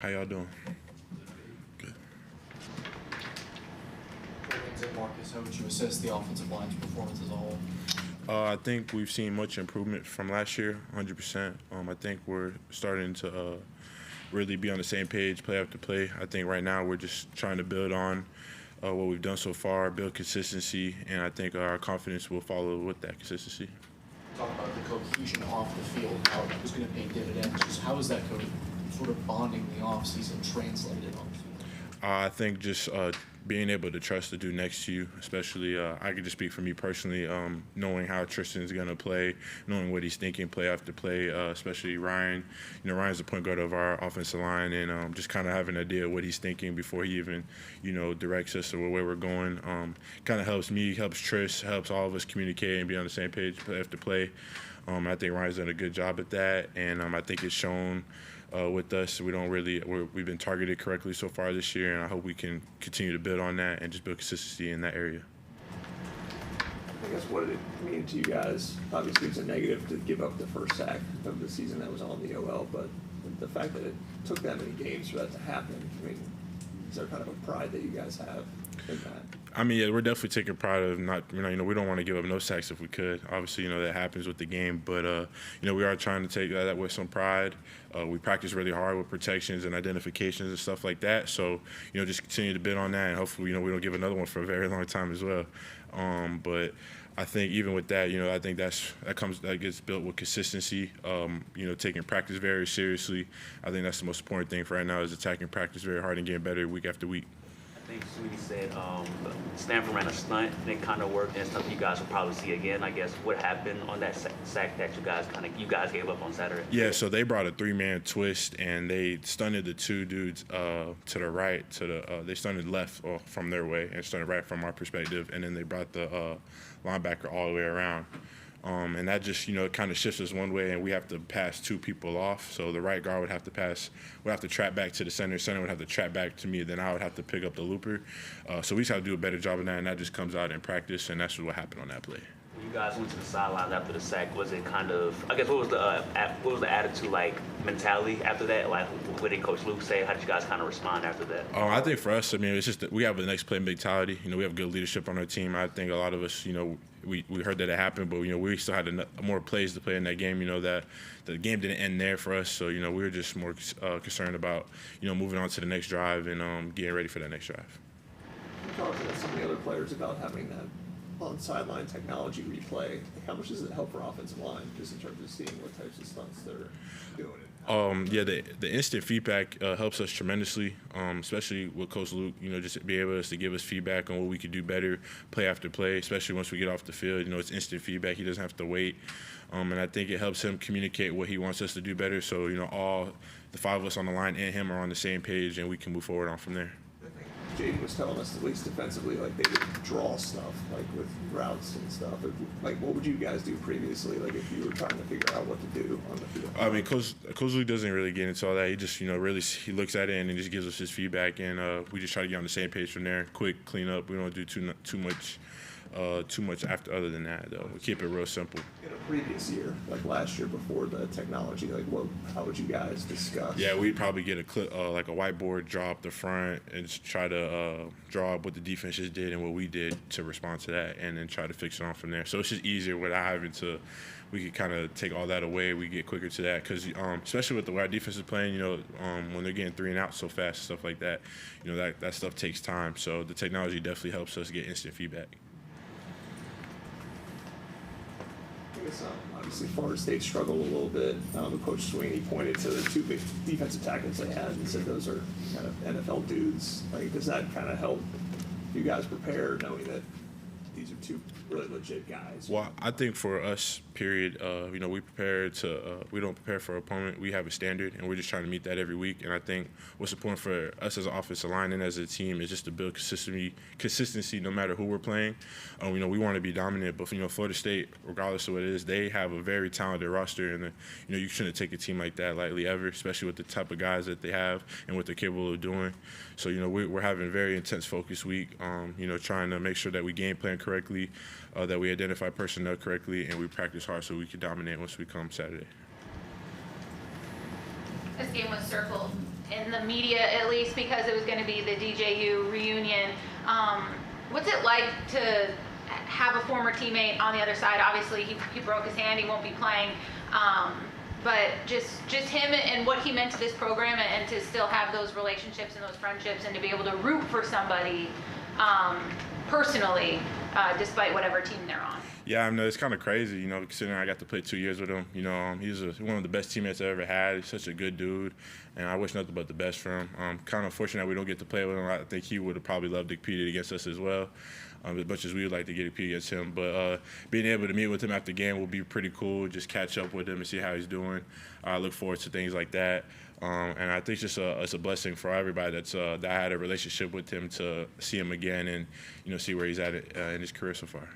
How y'all doing? Good. And Marcus, how would you assess the offensive line's performance as a whole? I think we've seen much improvement from last year, 100%. I think we're starting to really be on the same page play after play. I think right now we're just trying to build on what we've done so far, build consistency, and I think our confidence will follow with that consistency. Talk about the cohesion off the field, how it was going to pay dividends. Just how is that sort of bonding the offseason translated on the field? I think just being able to trust the dude next to you, especially I can just speak for me personally, knowing how Tristan's going to play, knowing what he's thinking play after play, especially Ryan. You know, Ryan's the point guard of our offensive line, and just kind of having an idea of what he's thinking before he even, directs us or where we're going. Kind of helps me, helps Tris, helps all of us communicate and be on the same page play after play. I think Ryan's done a good job at that, and I think it's shown with us. We've been targeted correctly so far this year, and I hope we can continue to build on that and just build consistency in that area. I guess what did it mean to you guys? Obviously, it's a negative to give up the first sack of the season that was on the OL, but the fact that it took that many games for that to happen, I mean, is there kind of a pride that you guys have in that? I mean, yeah, we're definitely taking pride of not, we don't want to give up no sacks if we could. Obviously, that happens with the game, but we are trying to take that with some pride. We practice really hard with protections and identifications and stuff like that. So, just continue to build on that, and hopefully, we don't give another one for a very long time as well. But I think even with that, I think that gets built with consistency. Taking practice very seriously. I think that's the most important thing for right now is attacking practice very hard and getting better week after week. I think Sweetie said Stanford ran a stunt and it kind of worked, and stuff you guys will probably see again. I guess what happened on that sack that you guys gave up on Saturday? Yeah, so they brought a three-man twist and they stunted the two dudes to the right, they stunted left from their way and stunted right from our perspective, and then they brought the linebacker all the way around. And that just, kind of shifts us one way, and we have to pass two people off. So the right guard would have to trap back to the center. Center would have to trap back to me. Then I would have to pick up the looper. So we just have to do a better job of that, and that just comes out in practice, and that's what happened on that play. When you guys went to the sidelines after the sack, was it kind of, I guess, what was the attitude, mentality after that? What did Coach Luke say? How did you guys kind of respond after that? I think for us, it's just that we have the next play mentality. We have good leadership on our team. I think a lot of us, we heard that it happened, but we still had more plays to play in that game. That the game didn't end there for us, so we were just more concerned about moving on to the next drive and getting ready for that next drive. You talked to some of the other players about having that on sideline technology replay. How much does it help for offensive line, just in terms of seeing what types of stunts they're doing? The instant feedback helps us tremendously, especially with Coach Luke. Just be able to give us feedback on what we could do better, play after play. Especially once we get off the field, it's instant feedback. He doesn't have to wait, and I think it helps him communicate what he wants us to do better. So all the five of us on the line and him are on the same page, and we can move forward on from there. Jaden was telling us, at least defensively, they would draw stuff, with routes and stuff. What would you guys do previously, if you were trying to figure out what to do on the field? I mean, Coach Luke doesn't really get into all that. He just, really, he looks at it and he just gives us his feedback, and we just try to get on the same page from there. Quick clean up. We don't do too much after other than that, though. We keep it real simple. In a previous year, last year before the technology, how would you guys discuss? Yeah, we'd probably get a whiteboard, draw up the front, and just try to draw up what the defense just did and what we did to respond to that, and then try to fix it on from there. So it's just easier without having to. We could kind of take all that away. We get quicker to that because, especially with the way our defense is playing, when they're getting 3 and out so fast, stuff like that, that stuff takes time. So the technology definitely helps us get instant feedback. Obviously, Florida State struggled a little bit. Coach Sweeney pointed to the two big defensive tackles they had and said those are kind of NFL dudes. Does that kind of help you guys prepare, knowing that these are two really legit guys? Well, I think for us, period, we don't prepare for an opponent. We have a standard, and we're just trying to meet that every week. And I think what's important for us as an offensive line and as a team is just to build consistency no matter who we're playing. We want to be dominant, but Florida State, regardless of what it is, they have a very talented roster, and you shouldn't take a team like that lightly ever, especially with the type of guys that they have and what they're capable of doing. So we're having a very intense focus week. Trying to make sure that we game plan correctly, that we identify personnel correctly, and we practice hard so we can dominate once we come Saturday. This game was circled in the media, at least because it was going to be the DJU reunion. What's it like to have a former teammate on the other side? Obviously, he broke his hand, he won't be playing. But just him and what he meant to this program, and to still have those relationships and those friendships, and to be able to root for somebody personally, despite whatever team they're on. Yeah, I know it's kind of crazy, considering I got to play 2 years with him. He's one of the best teammates I ever had. He's such a good dude, and I wish nothing but the best for him. I'm kind of fortunate that we don't get to play with him. I think he would have probably loved to compete against us as well, as much as we would like to get a compete against him. But being able to meet with him after the game will be pretty cool, just catch up with him and see how he's doing. I look forward to things like that. And I think it's a blessing for everybody that I had a relationship with him, to see him again and, see where he's at in his career so far.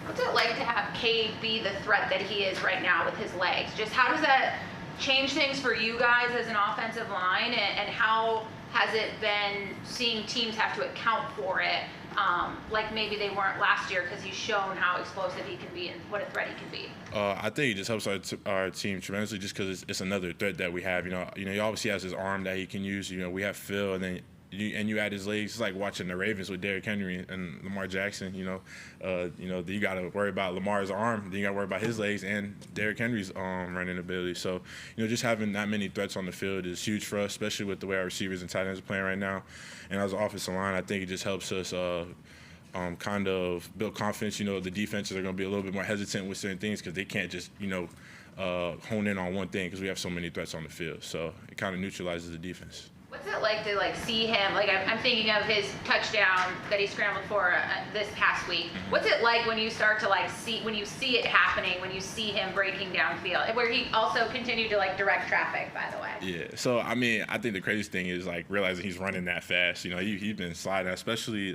What's it like to have Cade be the threat that he is right now with his legs? Just how does that change things for you guys as an offensive line, and how has it been seeing teams have to account for it, like maybe they weren't last year, because he's shown how explosive he can be and what a threat he can be? I think it just helps our team tremendously, just because it's another threat that we have. He obviously has his arm that he can use. We have Phil, and then you add his legs. It's like watching the Ravens with Derrick Henry and Lamar Jackson. You got to worry about Lamar's arm, then you got to worry about his legs and Derrick Henry's running ability. So, just having that many threats on the field is huge for us, especially with the way our receivers and tight ends are playing right now. And as an offensive line, I think it just helps us kind of build confidence. The defenses are going to be a little bit more hesitant with certain things, because they can't just hone in on one thing, because we have so many threats on the field. So it kind of neutralizes the defense. What's it like to see him? I'm thinking of his touchdown that he scrambled for this past week. What's it like when you start to when you see it happening, when you see him breaking downfield, where he also continued to direct traffic, by the way? Yeah. So I think the craziest thing is realizing he's running that fast. He's been sliding, especially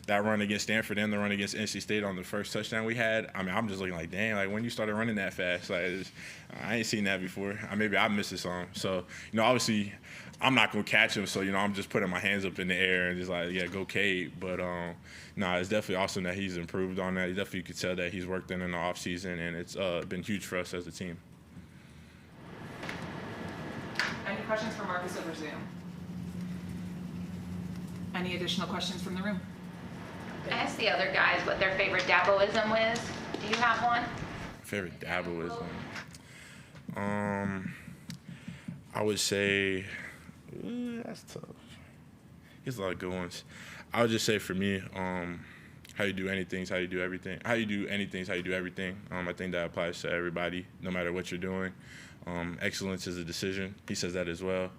that run against Stanford and the run against NC State on the first touchdown we had. I'm just looking dang, when you started running that fast, I ain't seen that before. Maybe I missed it some. So obviously, I'm not going to catch him, so, I'm just putting my hands up in the air and just go Cade. But, it's definitely awesome that he's improved on that. You could tell that he's worked in the offseason, and it's been huge for us as a team. Any questions for Marcus over Zoom? Any additional questions from the room? I asked the other guys what their favorite Daboism was. Do you have one? Favorite Daboism? I would say... that's tough. There's a lot of good ones. I would just say for me, how you do anything is how you do everything. How you do anything is how you do everything. I think that applies to everybody, no matter what you're doing. Excellence is a decision. He says that as well.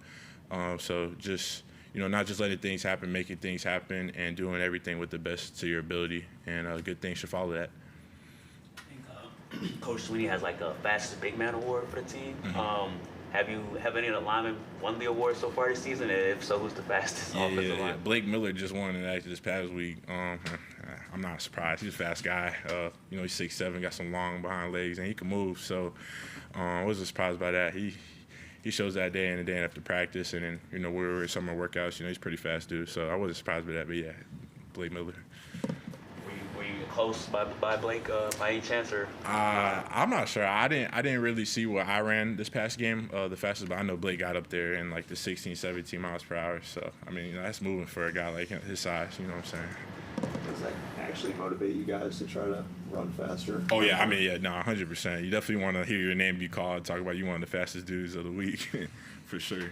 So just, not just letting things happen, making things happen, and doing everything with the best to your ability. And good things should follow that. I think Coach Sweeney has a fastest big man award for the team. Mm-hmm. Have any of the linemen won the award so far this season? And if so, who's the fastest offensive lineman? Blake Miller just won it actually this past week. I'm not surprised. He's a fast guy. He's 6'7", got some long behind legs, and he can move. So I wasn't surprised by that. He shows that day in and day after practice, and then we were in summer workouts. He's a pretty fast dude. So I wasn't surprised by that. But yeah, Blake Miller. Were you close by Blake by any chance, or? I'm not sure. I didn't really see what I ran this past game the fastest, but I know Blake got up there in the 16, 17 miles per hour. So that's moving for a guy like his size. You know what I'm saying? Does that actually motivate you guys to try to run faster? Oh yeah, 100%. You definitely want to hear your name be called, talk about you one of the fastest dudes of the week, for sure.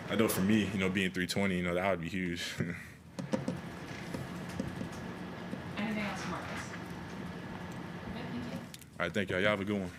I know for me, being 320, that would be huge. Anything else, Marcus? All right, thank y'all. Y'all have a good one.